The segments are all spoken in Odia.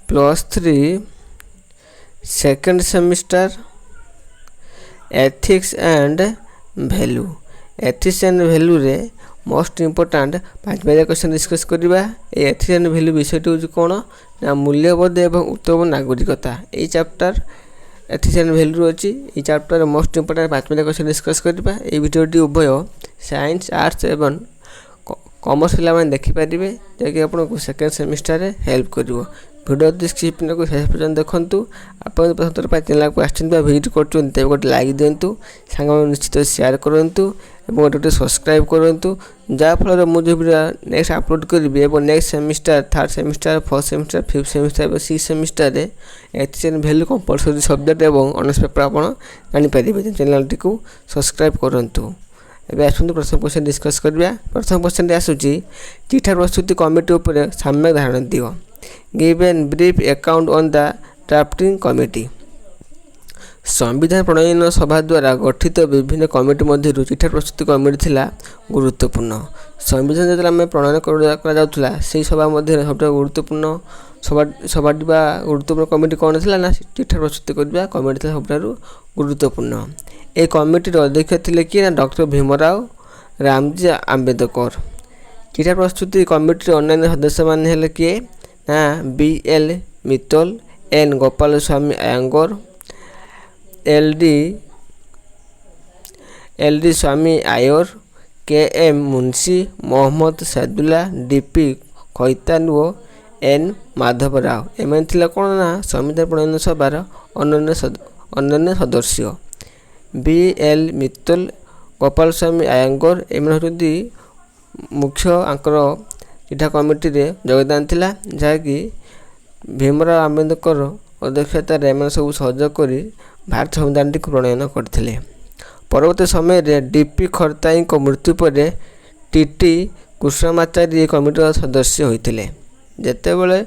+3 second semester ethics and value. Ethics and value रे मोस्ट इम्पोर्टाट 5 क्वेश्चन डिस्कस करवा। एथिक्स एंड वैल्यू विषय हूँ कौन ना मूल्यबोध एवं उत्तम नागरिकता। ये चैप्टर एथिक्स एंड वैल्यू अच्छी। ये chapter most important 5 question discuss करवा। ये वीडियोटी उभय साइंस आर्ट्स एवं कॉमर्स पे देखिपारे जैकि आपको सेकेंड सेमिस्टर रे हेल्प कर। वीडियो डिस्क्रिप्शन को शेष पर्यटन देखूँ। आप प्रथम थर चैनल को भिजिट कर गोटे लाइक दिंतु, सांग निश्चित शेयर करूँ और गोटे सब्सक्राइब करूँ, जहाँफल मुझे वीडियो नेक्स्ट अपलोड करी और next semester 3rd semester 4th semester 5th semester और 6th सेमिस्टर रे ethics and value compulsory subject और ऑनर्स पेपर आप जानीपारे। चैनल टी सब्सक्राइब करूँ। एवं आसतु प्रथम क्वेश्चन डिस्कस करवा। प्रथम क्वेश्चन आसूची चिठा प्रस्तुति कमिटी उपर सम्यक धारणा दियो। Give an brief account on the drafting committee. संविधान प्रणयन सभा द्वारा गठित विभिन्न कमिटी मध्य चिठा प्रस्तुति कमिटी थिला गुरुत्वपूर्ण। संविधान जो आम प्रणयन करा से सभा मध्य सब गुरुत्वपूर्ण सभाटी गुरुत्वपूर्ण कमिटी कौन थी ना चिठा प्रस्तुति करवा कमिटी था सब गुरुत्वपूर्ण। ए कमिटी अध्यक्ष थे किए ना डॉक्टर भीमराव रामजी आम्बेडकर। चिठा प्रस्तुति कमिटी अन्य सदस्य मैंने किए ना BL Mittal, N Gopal Swami Iyengar, LD स्वामी आयर, KM मुंशी, मोहम्मद सैदुल्ला, DP खैतान और N माधव राव। एम कौन ना संविधान प्रणयन सभार अन्य सदस्य। BL मित्तल, गोपाल स्वामी अयंगर एम मुख्य आंकर चिठा कमिटी रे योगदान थिला, जहाँकि भीमराव आम्बेडकर अध्यक्षतार एम सब सहयोग कर भारत संविधान टी प्रणयन करथिले। परवर्ती समय रे DP खरताई मृत्यु पर TT कृष्णमाचारी कमिटी सदस्य होते। जितेबाला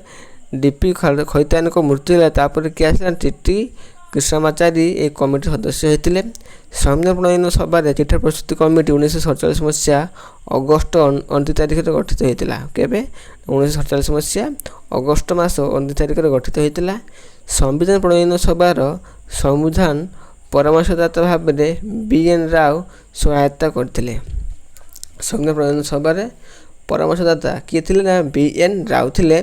DP खैतान मृत्यु है तापर किए आसला TT कृष्णमाचारी एक कमिटी सदस्य होते। संविधान प्रणयन सभा चिठा प्रस्तुति कमिटी 1947 मसीहा अगस्ट 29 तारिख गठित होता। केवे 1947 मसीहा अगस्ट मास 29 तारिख गठित होता। संविधान प्रणयन सभार संविधान परामर्शदाता भाव में BN राव सहायता करते। संविधान प्रणयन सभार परामर्शदाता किए थे ना BN राव थे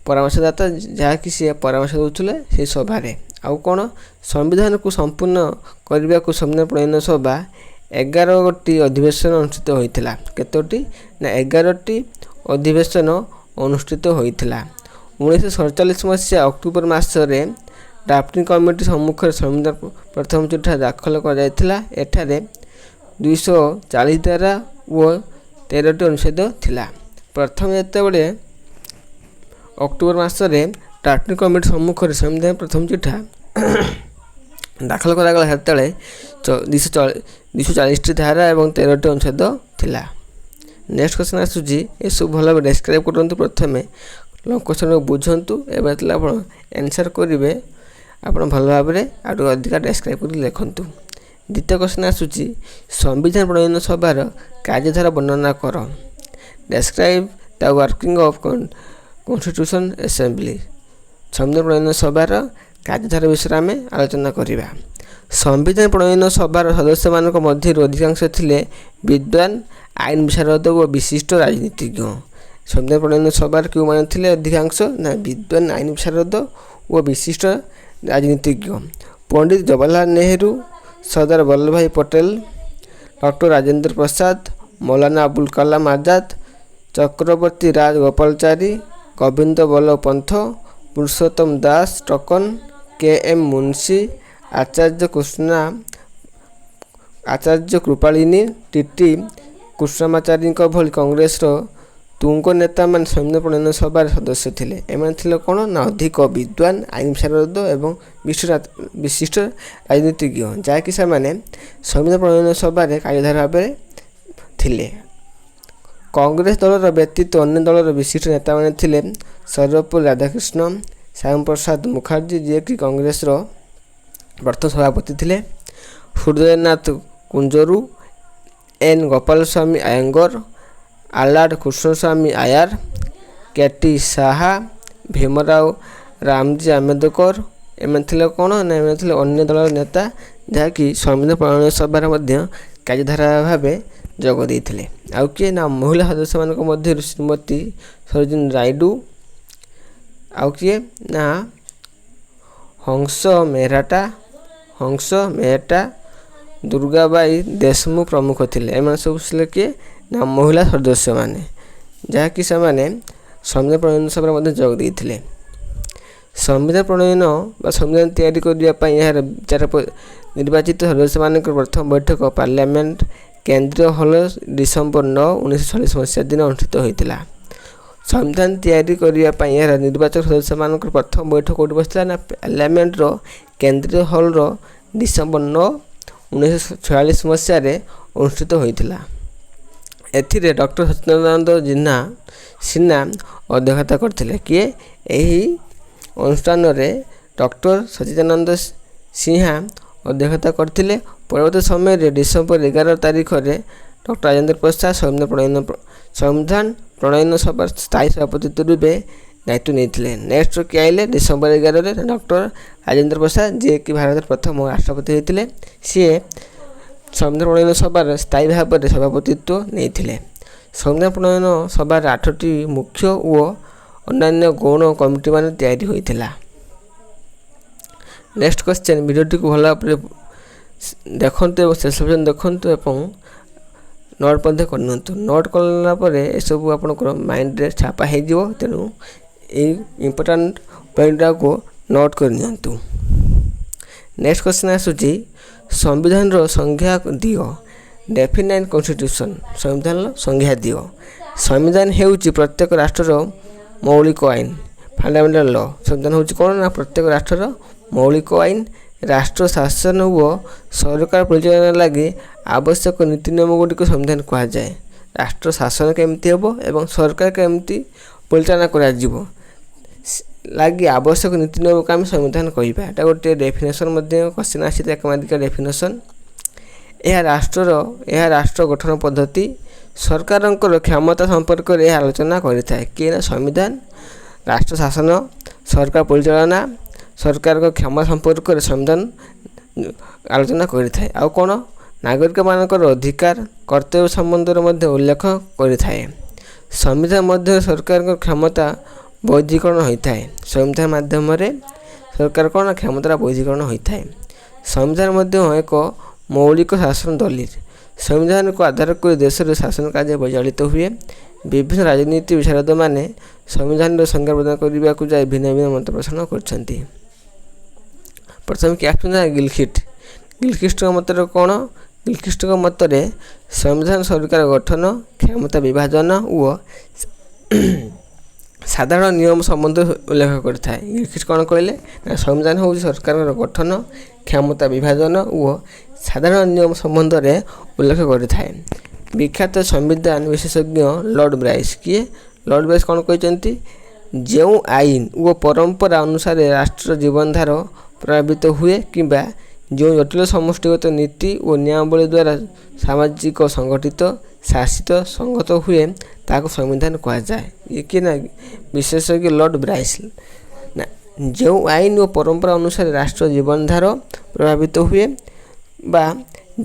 परामर्शदाता, जहाँकि सी परामर्श दूसरे से सभार। आउ कौन संविधान को संपूर्ण करने को संविधान प्रणयन सभा 11टी अधिवेशन अनुष्ठित होता। केतोटी ना 11टी अधिवेशन अनुष्ठित होता। 1947 मसीहा अक्टोबर मासरे ड्राफ्टिंग कमिटी सम्मुख संविधान प्रथम चिठा दाखल कर 240 धारा और 13टी अनुच्छेद थिला। प्रथम जितेबाला अक्टोबर मासरे ड्राफ्टिंग कमिटी सम्मुख संविधान प्रथम चिठा दाखल करागला सेतले 240 धारा और 13टी अनुच्छेद थिला। नेक्स्ट क्वेश्चन आसूची ये सब भल डिस्क्राइब करूँ। प्रथम लॉन्ग क्वेश्चन को बुझंतु एवं आप आंसर करेंगे आप भल भाव में आठ अधिक डिस्क्राइब कर लिखंतु। द्वितीय क्वेश्चन आसूची संविधान प्रणयन सभार कार्यधारा वर्णना कर। Describe the working of constitution assembly. संविधान प्रणयन सभार कार्यधारा विषय आम आलोचना करवा। संविधान प्रणयन सभार सदस्य मान मध्य अधिकांश थिले विद्वान, आईन विशारद और विशिष्ट राजनीतिज्ञ। संविधान प्रणयन सभार क्यों मान थिले अधिकांश ना विद्वान, आईन विशारद और विशिष्ट राजनीतिज्ञ। पंडित जवाहरलाल नेहरू, सरदार वल्लभ भाई पटेल, डॉक्टर राजेंद्र प्रसाद, मौलाना अबुल कलाम आजाद, चक्रवर्ती राजगोपालाचारी, गोविंद बल्लभ पंथ, पुरुषोत्तम दास टकन, KM मुंशी, आचार्य कृपालिनी, TT कृष्णमाचारी भली कांग्रेस तुंग नेता मान संविधान प्रणयन सभार सदस्य थे। एम कौन ना अधिक विद्वान, आईन विशारद एवं विशिष्ट राजनीतिज्ञ, जहाँकि से संविधान प्रणयन सभार कार्यधारा भाव थे। कांग्रेस दलर व्यतीत अन्य दलर विशिष्ट नेता मैंने थे सर्वपल्ली राधाकृष्ण, श्याम प्रसाद मुखर्जी जी कि कांग्रेस प्रथम सभापति थे, हृदयनाथ कुंजरू, N गोपाल स्वामी अयंगर, आलाड कृष्णस्वामी आयर, KT साहा, भीमराव ରାମଜୀ ଆମ୍ବେଦକର ଏମାନେ ଥିଲେ କ'ଣ ନା ଏମାନେ ଥିଲେ ଅନ୍ୟ ଦଳର ନେତା, ଯାହାକି ସମ୍ବିଧାନ ପ୍ରଣୟନ ସଭାରେ ମଧ୍ୟ କାର୍ଯ୍ୟଧାରା ଭାବେ ଯୋଗ ଦେଇଥିଲେ। ଆଉ କିଏ ନା ମହିଳା ସଦସ୍ୟମାନଙ୍କ ମଧ୍ୟରୁ ଶ୍ରୀମତୀ ସରୋଜିନୀ ନାଇଡୁ, ଆଉ କିଏ ନା ହଂସ ମେହେଟ୍ଟା, ଦୁର୍ଗାବାଇ ଦେଶମୁଖ ପ୍ରମୁଖ ଥିଲେ। ଏମାନେ ସବୁ ଥିଲେ କିଏ ନା ମହିଳା ସଦସ୍ୟମାନେ, ଯାହାକି ସେମାନେ ସମ୍ବିଧାନ ପ୍ରଣୟନ ସଭାରେ ମଧ୍ୟ ଯୋଗ ଦେଇଥିଲେ। ସମ୍ବିଧାନ ପ୍ରଣୟନ ବା ସମ୍ବିଧାନ ତିଆରି କରିବା ପାଇଁ ଏହାର ନିର୍ବାଚିତ ସଦସ୍ୟମାନଙ୍କର ପ୍ରଥମ ବୈଠକ ପାର୍ଲାମେଣ୍ଟ କେନ୍ଦ୍ରୀୟ ହଲ୍ ଡିସେମ୍ବର 9, 1940 ମସିହା ଦିନ ଅନୁଷ୍ଠିତ ହୋଇଥିଲା। ସମ୍ବିଧାନ ତିଆରି କରିବା ପାଇଁ ଏହାର ନିର୍ବାଚକ ସଦସ୍ୟମାନଙ୍କର ପ୍ରଥମ ବୈଠକ କେଉଁଠି ବସିଥିଲା ନା ପାର୍ଲାମେଣ୍ଟର କେନ୍ଦ୍ରୀୟ ହଲ୍ର ଡିସେମ୍ବର 9, 1946 ମସିହାରେ ଅନୁଷ୍ଠିତ ହୋଇଥିଲା। ଏଥିରେ ଡକ୍ଟର ସଚ୍ଚିଦାନନ୍ଦ ସିହ୍ନା ଅଧ୍ୟକ୍ଷତା କରିଥିଲେ। କିଏ ଏହି ଅନୁଷ୍ଠାନରେ ଡକ୍ଟର ସଚ୍ଚିଦାନନ୍ଦ ସିହ୍ନା ଅଧ୍ୟକ୍ଷତା କରିଥିଲେ। ପରବର୍ତ୍ତୀ ସମୟରେ ଡିସେମ୍ବର 11 ତାରିଖରେ ଡକ୍ଟର ରାଜେନ୍ଦ୍ର ପ୍ରସାଦ ସମ୍ବିଧାନ ପ୍ରଣୟନ ସଭାର ସ୍ଥାୟୀ ସଭାପତିତ୍ୱ ରୂପେ ଦାୟିତ୍ୱ ନେଇଥିଲେ। ନେକ୍ସଟ କିଏ ଆଇଲେ ଡିସେମ୍ବର 11ରେ ଡକ୍ଟର ରାଜେନ୍ଦ୍ର ପ୍ରସାଦ, ଯିଏକି ଭାରତର ପ୍ରଥମ ରାଷ୍ଟ୍ରପତି ହୋଇଥିଲେ। ସିଏ ସମ୍ବିଧାନ ପ୍ରଣୟନ ସଭାର ସ୍ଥାୟୀ ଭାବରେ ସଭାପତିତ୍ୱ ନେଇଥିଲେ। ସମ୍ବିଧାନ ପ୍ରଣୟନ ସଭାର 8ଟି ମୁଖ୍ୟ ଓ ଅନ୍ୟାନ୍ୟ ଗୌଣ କମିଟିମାନ ତିଆରି ହୋଇଥିଲା। ନେକ୍ସଟ କ୍ୱେଶ୍ଚନ୍, ଭିଡ଼ିଓଟିକୁ ଭଲ ଭାବରେ ଦେଖନ୍ତୁ ଏବଂ ଶେଷ ପର୍ଯ୍ୟନ୍ତ ଦେଖନ୍ତୁ ଏବଂ ନୋଟ୍ ମଧ୍ୟ କରିନିଅନ୍ତୁ। ନୋଟ୍ କଲା ପରେ ଏସବୁ ଆପଣଙ୍କର ମାଇଣ୍ଡରେ ଛାପା ହୋଇଯିବ, ତେଣୁ ଏଇ ଇମ୍ପୋର୍ଟାଣ୍ଟ ପଏଣ୍ଟଟାକୁ ନୋଟ୍ କରିନିଅନ୍ତୁ। ନେକ୍ସଟ କ୍ୱେଶ୍ଚନ୍ ଆସୁଛି, ସମ୍ବିଧାନର ସଂଜ୍ଞା ଦିଅ। ଡେଫିନାଇନ୍ କନଷ୍ଟିଟ୍ୟୁସନ୍। ସମ୍ବିଧାନର ସଂଜ୍ଞା ଦିଅ। ସମ୍ବିଧାନ ହେଉଛି ପ୍ରତ୍ୟେକ ରାଷ୍ଟ୍ରର ମୌଳିକ ଆଇନ, ଫଣ୍ଡାମେଣ୍ଟାଲ ଲ। ସମ୍ବିଧାନ ହେଉଛି କ'ଣ ନା ପ୍ରତ୍ୟେକ ରାଷ୍ଟ୍ରର ମୌଳିକ ଆଇନ। ରାଷ୍ଟ୍ର ଶାସନ ଓ ସରକାର ପରିଚାଳନା ଲାଗି ଆବଶ୍ୟକ ନୀତି ନିୟମ ଗୁଡ଼ିକୁ ସମ୍ବିଧାନ କୁହାଯାଏ। ରାଷ୍ଟ୍ର ଶାସନ କେମିତି ହେବ ଏବଂ ସରକାର କେମିତି ପରିଚାଳନା କରାଯିବ ଲାଗି ଆବଶ୍ୟକ ନୀତି ନିୟମକୁ ଆମେ ସମ୍ବିଧାନ କହିବା। ଏଟା ଗୋଟିଏ ଡେଫିନେସନ୍ ମଧ୍ୟ କ୍ୱେଶ୍ଚନ୍ ଆସିଥାଏ, ଏକମାଦିକା ଡେଫିନେସନ୍। ଏହା ରାଷ୍ଟ୍ର ଗଠନ ପଦ୍ଧତି, ସରକାରଙ୍କର କ୍ଷମତା ସମ୍ପର୍କରେ ଏହା ଆଲୋଚନା କରିଥାଏ। କିଏ ନା ସମ୍ବିଧାନ। ରାଷ୍ଟ୍ର ଶାସନ, ସରକାର ପରିଚାଳନା, ସରକାରଙ୍କ କ୍ଷମତା ସମ୍ପର୍କରେ ସମ୍ବିଧାନ ଆଲୋଚନା କରିଥାଏ। ଆଉ କ'ଣ ନାଗରିକମାନଙ୍କର ଅଧିକାର କର୍ତ୍ତବ୍ୟ ସମ୍ବନ୍ଧରେ ମଧ୍ୟ ଉଲ୍ଲେଖ କରିଥାଏ। ସମ୍ବିଧାନ ମଧ୍ୟରେ ସରକାରଙ୍କ କ୍ଷମତା ବୈଧୀକରଣ ହୋଇଥାଏ। ସମ୍ବିଧାନ ମାଧ୍ୟମରେ ସରକାର କ'ଣ କ୍ଷମତାର ବୈଧୀକରଣ ହୋଇଥାଏ। ସମ୍ବିଧାନ ମଧ୍ୟ ଏକ ମୌଳିକ ଶାସନ ଦଲିଲ। ସମ୍ବିଧାନକୁ ଆଧାର କରି ଦେଶରେ ଶାସନ କାର୍ଯ୍ୟ ପରିଚାଳିତ ହୁଏ। ବିଭିନ୍ନ ରାଜନୀତି ବିଶାରଦମାନେ ସମ୍ବିଧାନର ସଂଜ୍ଞା ପ୍ରଦାନ କରିବାକୁ ଯାଇ ଭିନ୍ନ ଭିନ୍ନ ମତ ପ୍ରସାରଣ କରିଛନ୍ତି। ପ୍ରଥମେ କିଏ ଆସୁଛନ୍ତି ନା ଗିଲଖ୍ରିଷ୍ଟଙ୍କ ମତରେ କ'ଣ? ଗିଲଖ୍ରିଷ୍ଟଙ୍କ ମତରେ ସମ୍ବିଧାନ ସରକାର ଗଠନ, କ୍ଷମତା ବିଭାଜନ ଓ ସାଧାରଣ ନିୟମ ସମ୍ବନ୍ଧ ଉଲ୍ଲେଖ କରିଥାଏ। ଗିଲଖ୍ରିଷ୍ଟ କ'ଣ କହିଲେ ନା ସମ୍ବିଧାନ ହେଉଛି ସରକାରଙ୍କର ଗଠନ, କ୍ଷମତା ବିଭାଜନ ଓ ସାଧାରଣ ନିୟମ ସମ୍ବନ୍ଧରେ ଉଲ୍ଲେଖ କରିଥାଏ। ବିଖ୍ୟାତ ସମ୍ବିଧାନ ବିଶେଷଜ୍ଞ ଲର୍ଡ ବ୍ରାଇସ୍, କିଏ ଲର୍ଡ ବ୍ରାଇସ୍ କ'ଣ କହିଛନ୍ତି? ଯେଉଁ ଆଇନ ଓ ପରମ୍ପରା ଅନୁସାରେ ରାଷ୍ଟ୍ର ଜୀବନଧାରା ପ୍ରଭାବିତ ହୁଏ କିମ୍ବା ଯେଉଁ ଜଟିଳ ସମଷ୍ଟିଗତ ନୀତି ଓ ନିୟମାବଳୀ ଦ୍ୱାରା ସାମାଜିକ ସଂଗଠିତ, ଶାସିତ, ସଂଗତ ହୁଏ ତାହାକୁ ସମ୍ବିଧାନ କୁହାଯାଏ। ଇଏ କିଏ ନା ବିଶେଷଜ୍ଞ ଲର୍ଡ ବ୍ରାଇସ୍। ନା ଯେଉଁ ଆଇନ ଓ ପରମ୍ପରା ଅନୁସାରେ ରାଷ୍ଟ୍ର ଜୀବନଧାରା ପ୍ରଭାବିତ ହୁଏ ବା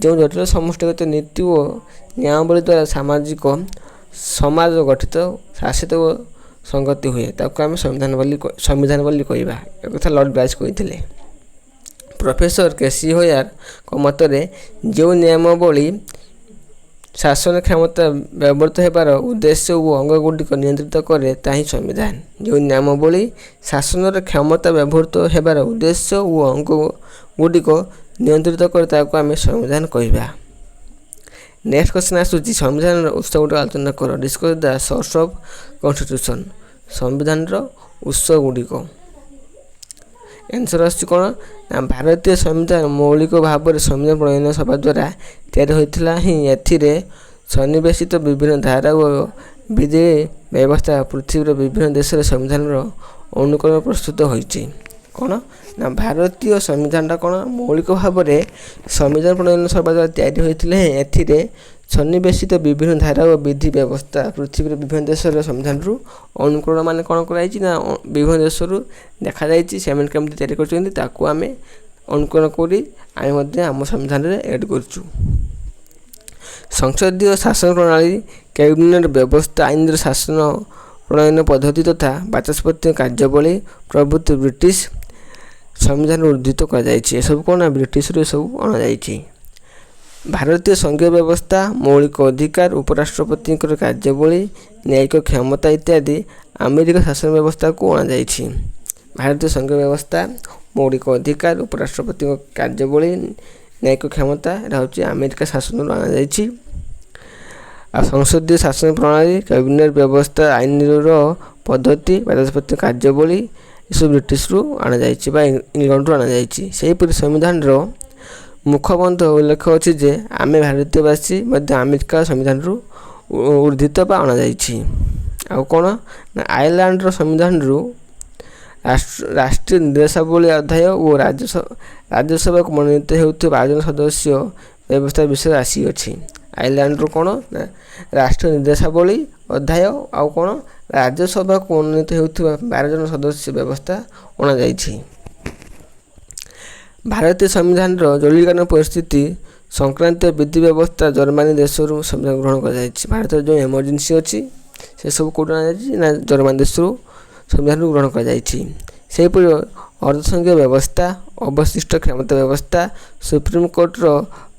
ଯେଉଁ ଜଟିଳ ସମଷ୍ଟିଗତ ନୀତି ଓ ନିୟମାବଳୀ ଦ୍ୱାରା ସମାଜ ଗଠିତ, ଶାସିତ ଓ ସଂଗତି ହୁଏ ତାକୁ ଆମେ ସମ୍ବିଧାନ ବୋଲି କହିବା। ଏକଥା ଲର୍ଡ ବ୍ରାଇସ୍ କହିଥିଲେ। ପ୍ରଫେସର କେସି ହୋୟାରଙ୍କ ମତରେ ଯେଉଁ ନିୟମାବଳୀ ଶାସନ କ୍ଷମତା ବ୍ୟବହୃତ ହେବାର ଉଦ୍ଦେଶ୍ୟ ଓ ଅଙ୍ଗଗୁଡ଼ିକ ନିୟନ୍ତ୍ରିତ କରେ ତାହା ହିଁ ସମ୍ବିଧାନ। ଯେଉଁ ନିୟମାବଳୀ ଶାସନର କ୍ଷମତା ବ୍ୟବହୃତ ହେବାର ଉଦ୍ଦେଶ୍ୟ ଓ ଅଙ୍ଗଗୁଡ଼ିକ ନିୟନ୍ତ୍ରିତ କରେ ତାହାକୁ ଆମେ ସମ୍ବିଧାନ କହିବା। ନେକ୍ସଟ କ୍ୱେଶ୍ଚନ୍ ଆସୁଛି, ସମ୍ବିଧାନର ଉତ୍ସ ଗୁଡ଼ିକ ଆଲୋଚନା କର। Discuss the source of constitution. ସମ୍ବିଧାନର ଉତ୍ସ ଗୁଡ଼ିକ। ଆନ୍ସର ଆସୁଛି କ'ଣ ନା ଭାରତୀୟ ସମ୍ବିଧାନ ମୌଳିକ ଭାବରେ ସମ୍ବିଧାନ ପ୍ରଣୟନ ସଭା ଦ୍ୱାରା ତିଆରି ହୋଇଥିଲା। ଏଥିରେ ସନ୍ନିବେଶିତ ବିଭିନ୍ନ ଧାରା ଓ ବିଧି ବ୍ୟବସ୍ଥା ପୃଥିବୀର ବିଭିନ୍ନ ଦେଶରେ ସମ୍ବିଧାନର ଅନୁକରଣ ପ୍ରସ୍ତୁତ ହୋଇଛି। କ'ଣ ନା ଭାରତୀୟ ସମ୍ବିଧାନଟା କ'ଣ ମୌଳିକ ଭାବରେ ସମ୍ବିଧାନ ପ୍ରଣୟନ ସଭା ଦ୍ୱାରା ତିଆରି ହୋଇଥିଲେ। ଏଥିରେ ସନ୍ନିବେଶିତ ବିଭିନ୍ନ ଧାରା ଓ ବିଧି ବ୍ୟବସ୍ଥା ପୃଥିବୀର ବିଭିନ୍ନ ଦେଶର ସମ୍ବିଧାନରୁ ଅନୁକରଣ ମାନେ କ'ଣ କରାଯାଇଛି ନା ବିଭିନ୍ନ ଦେଶରୁ ଦେଖାଯାଇଛି ସେମାନେ କେମିତି ତିଆରି କରିଛନ୍ତି ତାକୁ ଆମେ ଅନୁକରଣ କରି ଆମେ ମଧ୍ୟ ଆମ ସମ୍ବିଧାନରେ ଏଡ୍ କରୁଛୁ। ସଂସଦୀୟ ଶାସନ ପ୍ରଣାଳୀ କ୍ୟାବିନେଟ୍ ବ୍ୟବସ୍ଥା ଆଇନର ଶାସନ ପ୍ରଣୟନ ପଦ୍ଧତି ତଥା ବାଚସ୍ପତି କାର୍ଯ୍ୟାବଳୀ ପ୍ରଭୃତି ବ୍ରିଟିଶ ସମ୍ବିଧାନରେ ଉଦ୍ଧୃତ କରାଯାଇଛି। ଏସବୁ କ'ଣ ବ୍ରିଟିଶରୁ ଏସବୁ ଅଣାଯାଇଛି। ଭାରତୀୟ ସଂଘୀୟ ବ୍ୟବସ୍ଥା ମୌଳିକ ଅଧିକାର ଉପରାଷ୍ଟ୍ରପତିଙ୍କର କାର୍ଯ୍ୟାବଳୀ ନ୍ୟାୟିକ କ୍ଷମତା ଇତ୍ୟାଦି ଆମେରିକା ଶାସନ ବ୍ୟବସ୍ଥାକୁ ଅଣାଯାଇଛି। ଭାରତୀୟ ସଂଘୀୟ ବ୍ୟବସ୍ଥା ମୌଳିକ ଅଧିକାର ଉପରାଷ୍ଟ୍ରପତିଙ୍କ କାର୍ଯ୍ୟାବଳୀ ନ୍ୟାୟିକ କ୍ଷମତା ଏଟା ହେଉଛି ଆମେରିକା ଶାସନରୁ ଅଣାଯାଇଛି। ଆଉ ସଂସଦୀୟ ଶାସନ ପ୍ରଣାଳୀ କ୍ୟାବିନେଟ୍ ବ୍ୟବସ୍ଥା ଆଇନର ପଦ୍ଧତି ବାଚସ୍ପତି କାର୍ଯ୍ୟାବଳୀ ଏସବୁ ବ୍ରିଟିଶରୁ ଅଣାଯାଇଛି ବା ଇଂଲଣ୍ଡରୁ ଅଣାଯାଇଛି। ସେହିପରି ସମ୍ବିଧାନର ମୁଖବନ୍ଧ ଉଲ୍ଲେଖ ଅଛି ଯେ ଆମେ ଭାରତୀୟବାସୀ ମଧ୍ୟ ଆମେରିକା ସମ୍ବିଧାନରୁ ଉଦ୍ଧୃତ ବା ଅଣାଯାଇଛି। ଆଉ କ'ଣ ନା ଆୟର୍ଲାଣ୍ଡର ସମ୍ବିଧାନରୁ ରାଷ୍ଟ୍ରୀୟ ନିର୍ଦ୍ଦେଶାବଳୀ ଅଧ୍ୟାୟ ଓ ରାଜ୍ୟସଭାକୁ ମନୋନୀତ ହେଉଥିବା 12 ଜଣ ସଦସ୍ୟ ବ୍ୟବସ୍ଥା ବିଷୟରେ ଆସିଅଛି। ଆୟର୍ଲାଣ୍ଡରୁ କ'ଣ ନା ରାଷ୍ଟ୍ରୀୟ ନିର୍ଦ୍ଦେଶାବଳୀ ଅଧ୍ୟାୟ ଆଉ କ'ଣ ରାଜ୍ୟସଭାକୁ ମନୋନୀତ ହେଉଥିବା 12 ଜଣ ସଦସ୍ୟ ବ୍ୟବସ୍ଥା ଅଣାଯାଇଛି। ଭାରତୀୟ ସମ୍ବିଧାନର ଜରୁରୀକାଳୀନ ପରିସ୍ଥିତି ସଂକ୍ରାନ୍ତୀୟ ବିଧି ବ୍ୟବସ୍ଥା ଜର୍ମାନୀ ଦେଶରୁ ସମ୍ବିଧାନ ଗ୍ରହଣ କରାଯାଇଛି। ଭାରତରେ ଯେଉଁ ଏମର୍ଜେନ୍ସି ଅଛି ସେସବୁ କେଉଁଠୁ ଅଣାଯାଇଛି ନା ଜର୍ମାନୀ ଦେଶରୁ ସମ୍ବିଧାନରୁ ଗ୍ରହଣ କରାଯାଇଛି। ସେହିପରି ଅର୍ଦ୍ଧସଂଘୀୟ ବ୍ୟବସ୍ଥା ଅବଶିଷ୍ଟ କ୍ଷମତା ବ୍ୟବସ୍ଥା ସୁପ୍ରିମକୋର୍ଟର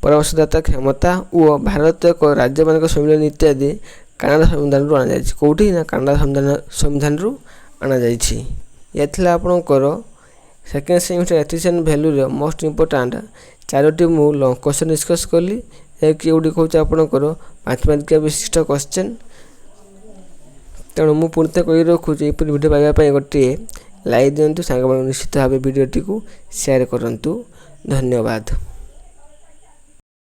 ପରାମର୍ଶଦାତା କ୍ଷମତା ଓ ଭାରତୀୟ ରାଜ୍ୟମାନଙ୍କ ସମ୍ମିଳନୀ ଇତ୍ୟାଦି କାନାଡ଼ା ସମ୍ବିଧାନରୁ ଅଣାଯାଇଛି। କେଉଁଠି ନା କାନାଡ଼ା ସମ୍ବିଧାନରୁ ଅଣାଯାଇଛି। ଏହା ଥିଲା ଆପଣଙ୍କର ସେକେଣ୍ଡ ସେମିଷ୍ଟର ଏଥିସିଆନ୍ ଭ୍ୟାଲୁର ମୋଷ୍ଟ ଇମ୍ପୋର୍ଟାଣ୍ଟ 4ଟି ମୁଁ ଲଙ୍ଗ କ୍ୱେଶ୍ଚନ୍ ଡିସ୍କସ୍ କଲି। ଯାହାକି ଏଗୁଡ଼ିକ ହେଉଛି ଆପଣଙ୍କର 5 ମାର୍କିଆ ବିଶିଷ୍ଟ କ୍ୱେଶ୍ଚନ୍। ତେଣୁ ମୁଁ ପୁଣି ଥରେ କହି ରଖୁଛି ଏପରି ଭିଡ଼ିଓ ପାଇବା ପାଇଁ ଗୋଟିଏ ଲାଇକ୍ ଦିଅନ୍ତୁ, ସାଙ୍ଗମାନଙ୍କୁ ନିଶ୍ଚିତ ଭାବେ ଭିଡ଼ିଓଟିକୁ ସେୟାର କରନ୍ତୁ। ଧନ୍ୟବାଦ।